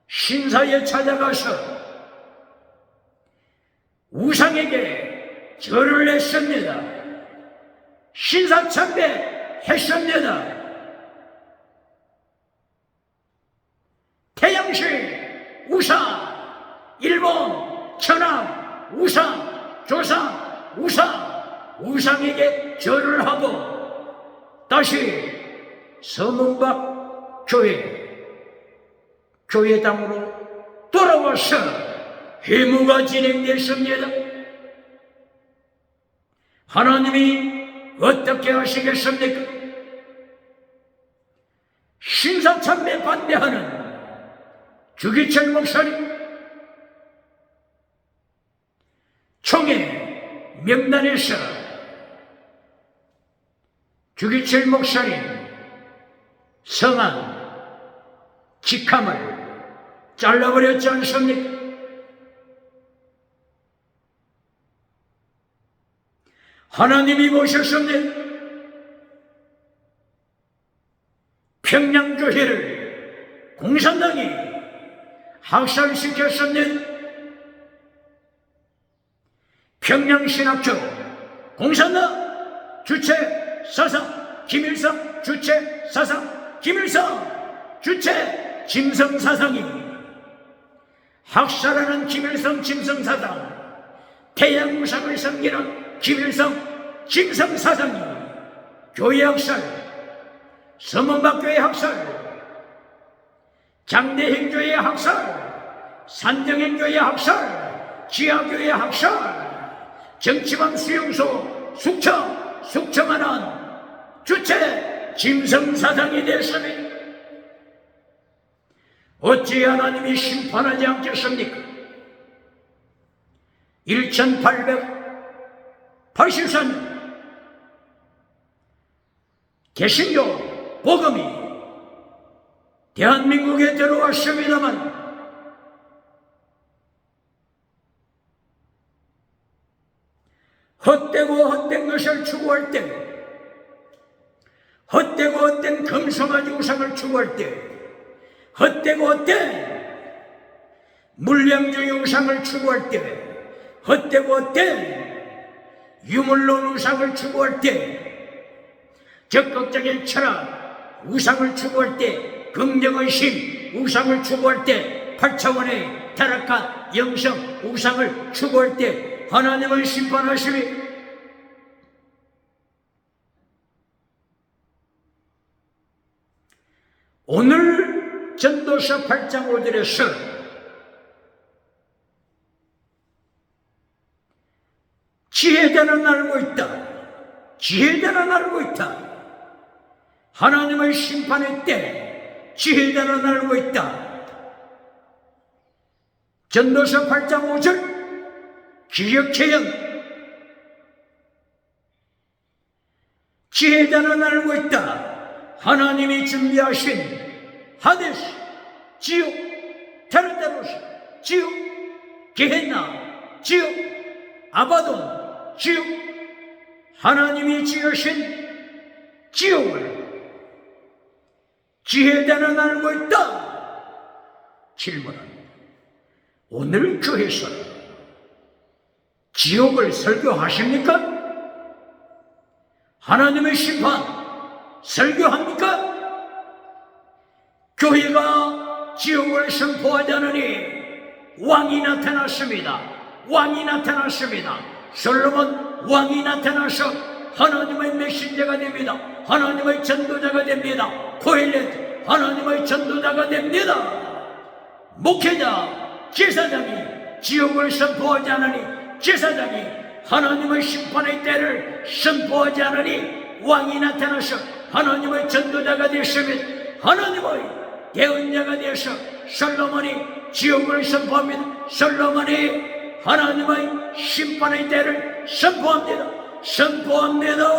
신사에 찾아가서 우상에게 절을 했습니다. 신사참배 했습니다. 태양신, 우상, 일본, 천황, 우상, 조상, 우상에게 절을 하고 다시 서문박 교회당으로 돌아와서 회무가 진행됐습니다. 하나님이 어떻게 하시겠습니까? 신사참배 반대하는 주기철 목사님 총회 명단에서 주기철 목사님 성한 직함을 잘라버렸지 않습니까? 하나님이 보셨습니다. 평양교회를 공산당이 학살시켰습니다. 평양신학교 공산당 주체 사상 김일성, 주체 사상 김일성, 주체 짐승사상이 학살하는 김일성 짐승사상, 태양우상을 섬기는 김일성 짐승사상이 교회 학살, 서문박교회 학살, 장대행교회 학살, 산정행교회 학살, 지하교회 학살, 정치범 수용소 숙청하는 주체 짐승사상이 됐으니 어찌 하나님이 심판하지 않겠습니까? 1884년 개신교 복음이 대한민국에 들어왔습니다만 헛되고 헛된 것을 추구할 때, 헛되고 헛된 금송아지 우상을 추구할 때, 헛되고 헛된 물량주의 우상을 추구할 때, 헛되고 헛된 유물론 우상을 추구할 때, 적극적인 철학 우상을 추구할 때, 긍정의심 우상을 추구할 때, 8차원의 타락한 영성 우상을 추구할 때 하나님을 심판하시니 오늘 전도서 8장 5절에서 지혜자는 알고 있다. 지혜자는 알고 있다. 하나님의 심판의 때 지혜자는 알고 있다. 전도서 8장 5절 기억체형 지혜자는 알고 있다. 하나님이 준비하신 하데스, 지옥, 타르타로스, 지옥, 게헨나, 지옥, 아바돈, 지옥, 하나님이 지으신 지옥을 지혜자는 알고 있다. 질문합니다. 오늘 교회에서 지옥을 설교하십니까? 하나님의 심판 설교합니까? 교회가 지옥을 선포하지 않으니 왕이 나타났습니다. 왕이 나타났습니다. 솔로몬 왕이 나타나서 하나님의 메신저가 됩니다. 하나님의 전도자가 됩니다. 코엘렛 하나님의 전도자가 됩니다. 목회자, 제사장이 지옥을 선포하지 않으니 제사장이 하나님의 심판의 때를 선포하지 않으니 왕이 나타나서 하나님의 전도자가 되시면 하나님의 대언자가 되어서 솔로몬이 지옥을 선포합니다. 솔로몬이 하나님의 심판의 때를 선포합니다. 선포합니다.